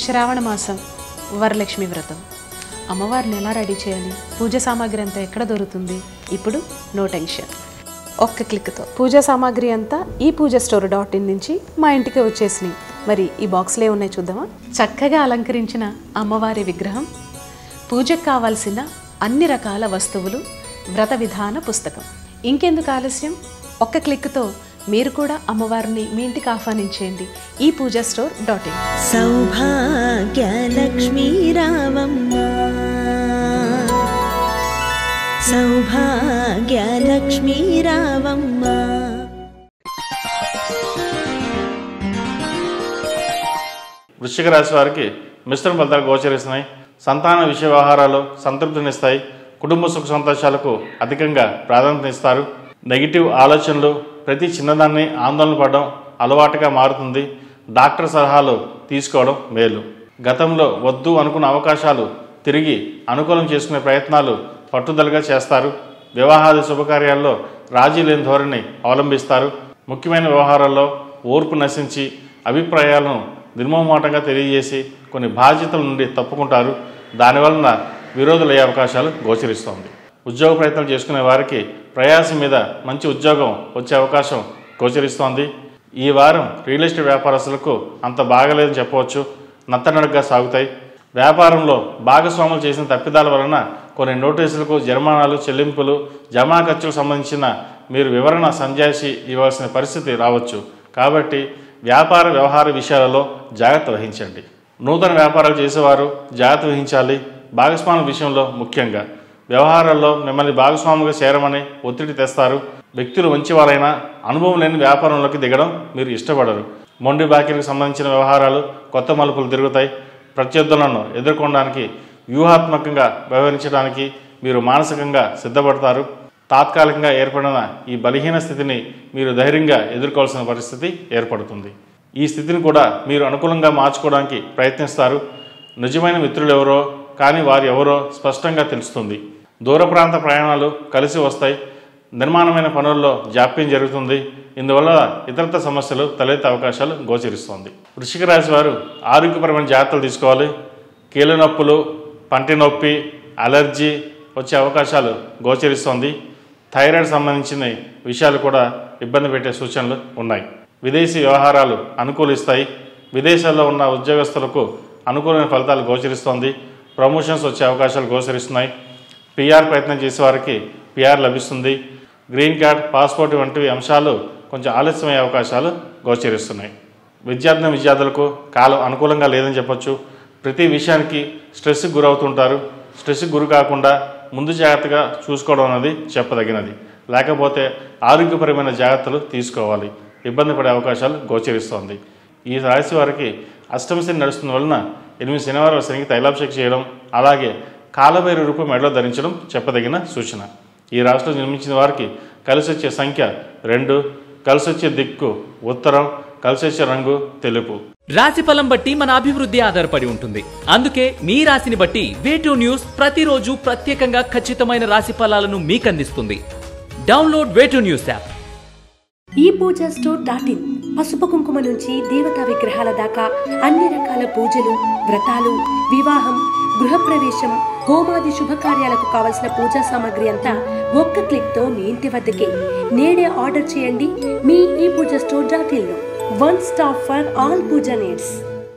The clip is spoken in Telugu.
శ్రావణ మాసం వరలక్ష్మి వ్రతం. అమ్మవారిని ఎలా రెడీ చేయాలి, పూజ సామాగ్రి అంతా ఎక్కడ దొరుకుతుంది? ఇప్పుడు నో టెన్షన్, ఒక్క క్లిక్తో పూజా సామాగ్రి అంతా ఈ పూజాస్టోర్.in నుంచి మా ఇంటికి వచ్చేసినాయి. మరి ఈ బాక్స్లో ఉన్నాయి చూద్దామా? చక్కగా అలంకరించిన అమ్మవారి విగ్రహం, పూజకు కావాల్సిన అన్ని రకాల వస్తువులు, వ్రత విధాన పుస్తకం. ఇంకెందుకు ఆలస్యం, ఒక్క క్లిక్తో మీరు కూడా అమ్మవారిని మీ ఇంటికి ఆహ్వానించేయండి ఈ పూజాస్టోర్.in. సౌభాగ్యలక్ష్మీ రావమ్మ, సౌభాగ్యలక్ష్మీ రావమ్మ. వృశ్చిక రాశి వారికి మిశ్రమ ఫలితాలు గోచరిస్తున్నాయి. సంతాన విషయ వ్యవహారాలు సంతృప్తినిస్తాయి. కుటుంబ సుఖ సంతోషాలకు అధికంగా ప్రాధాన్యత ఇస్తారు. నెగిటివ్ ఆలోచనలు, ప్రతి చిన్నదాన్ని ఆందోళన పడడం అలవాటుగా మారుతుంది. డాక్టర్ సలహాలు తీసుకోవడం మేలు. గతంలో వద్దు అనుకున్న అవకాశాలు తిరిగి అనుకూలం చేసుకునే ప్రయత్నాలు పట్టుదలగా చేస్తారు. వివాహాది శుభకార్యాల్లో రాజీ లేని ధోరణి అవలంబిస్తారు. ముఖ్యమైన వ్యవహారాల్లో ఓర్పు నశించి అభిప్రాయాలను నిర్మోహమాటంగా తెలియజేసి కొన్ని బాధ్యతల నుండి తప్పుకుంటారు. దానివలన విరోధులయ్యే అవకాశాలు గోచరిస్తోంది. ఉద్యోగ ప్రయత్నాలు చేసుకునే వారికి ప్రయాసం మీద మంచి ఉద్యోగం వచ్చే అవకాశం గోచరిస్తోంది. ఈ వారం రియల్ ఎస్టేట్ వ్యాపారస్తులకు అంత బాగలేదని చెప్పవచ్చు. నత్తనడకగా సాగుతాయి. వ్యాపారంలో భాగస్వాములు చేసిన తప్పిదాల వలన కొన్ని నోటీసులకు జరిమానాలు, చెల్లింపులు, జమా ఖర్చులకు సంబంధించిన మీరు వివరణ సంజాయిషి ఇవ్వాల్సిన పరిస్థితి రావచ్చు. కాబట్టి వ్యాపార వ్యవహార విషయాలలో జాగ్రత్త వహించండి. నూతన వ్యాపారాలు చేసేవారు జాగ్రత్త వహించాలి. భాగస్వాముల విషయంలో ముఖ్యంగా వ్యవహారాల్లో మిమ్మల్ని భాగస్వాముగా చేరమని ఒత్తిడి తెస్తారు. వ్యక్తులు మంచివారైనా అనుభవం లేని వ్యాపారంలోకి దిగడం మీరు ఇష్టపడరు. మొండి బాకీలకు సంబంధించిన వ్యవహారాలు కొత్త మలుపులు తిరుగుతాయి. ప్రత్యర్థులను ఎదుర్కొనడానికి వ్యూహాత్మకంగా వ్యవహరించడానికి మీరు మానసికంగా సిద్ధపడతారు. తాత్కాలికంగా ఏర్పడిన ఈ బలహీన స్థితిని మీరు ధైర్యంగా ఎదుర్కోవాల్సిన పరిస్థితి ఏర్పడుతుంది. ఈ స్థితిని కూడా మీరు అనుకూలంగా మార్చుకోవడానికి ప్రయత్నిస్తారు. నిజమైన మిత్రులు ఎవరో కానీ వారు ఎవరో స్పష్టంగా తెలుస్తుంది. దూర ప్రాంత ప్రయాణాలు కలిసి వస్తాయి. నిర్మాణమైన పనుల్లో జాప్యం జరుగుతుంది. ఇందువల్ల ఇతరత్ర సమస్యలు తలెత్తే అవకాశాలు గోచరిస్తోంది. వృశ్చిక రాశి వారు ఆరోగ్యపరమైన జాగ్రత్తలు తీసుకోవాలి. కీళ్ళ నొప్పులు, పంటి నొప్పి, అలర్జీ వచ్చే అవకాశాలు గోచరిస్తోంది. థైరాయిడ్ సంబంధించిన విషయాలు కూడా ఇబ్బంది పెట్టే సూచనలు ఉన్నాయి. విదేశీ వ్యవహారాలు అనుకూలిస్తాయి. విదేశాల్లో ఉన్న ఉద్యోగస్తులకు అనుకూలమైన ఫలితాలు గోచరిస్తోంది. ప్రమోషన్స్ వచ్చే అవకాశాలు గోచరిస్తున్నాయి. పిఆర్ ప్రయత్నం చేసే వారికి పిఆర్ లభిస్తుంది. గ్రీన్ కార్డ్, పాస్పోర్ట్ వంటివి అంశాలు కొంచెం ఆలస్యమయ్యే అవకాశాలు గోచరిస్తున్నాయి. విద్యార్థులకు కాలం అనుకూలంగా లేదని చెప్పొచ్చు. ప్రతి విషయానికి స్ట్రెస్కి గురవుతుంటారు. స్ట్రెస్కి గురి కాకుండా ముందు జాగ్రత్తగా చూసుకోవడం అనేది చెప్పదగినది. లేకపోతే ఆరోగ్యపరమైన జాగ్రత్తలు తీసుకోవాలి. ఇబ్బంది పడే అవకాశాలు గోచరిస్తోంది. ఈ రాశి వారికి అష్టమ శని నడుస్తున్న వలన 8 శనివారాల శనికి తైలాభిషేకం చేయడం, అలాగే కాలభైరవ రూపం మెడలో ధరించడం చెప్పదగిన సూచన. ఈ రాశిలో జన్మించిన వారికి కలిసి వచ్చే సంఖ్య 2, కలిసి వచ్చే దిక్కు ఉత్తరం, కలిసి వచ్చే రంగు తెలుపు. రాశి ఫలం బట్టి మన అభివృద్ధి ఆధారపడి ఉంటుంది. అందుకే మీ రాశిని బట్టి వే2 న్యూస్ ప్రతిరోజు ప్రత్యేకంగా ఖచ్చితమైన రాశి ఫలాలను మీకు అందిస్తుంది. డౌన్లోడ్ వే2 న్యూస్ యాప్. ఈ పూజాస్టోర్.in పసుపు కుంకుమ నుంచి దేవతా విగ్రహాల దాకా అన్ని రకాల పూజలు, వ్రతాలు, వివాహం, గృహప్రవేశం, హోమాది శుభకార్యాలకు కావలసిన పూజా సామాగ్రి అంతా ఒక్క క్లిక్తో మీ ఇంటి వద్దకే. నేడే ఆర్డర్ చేయండి మీ ఈ పూజాస్టోర్.in లో. One stop for all puja needs.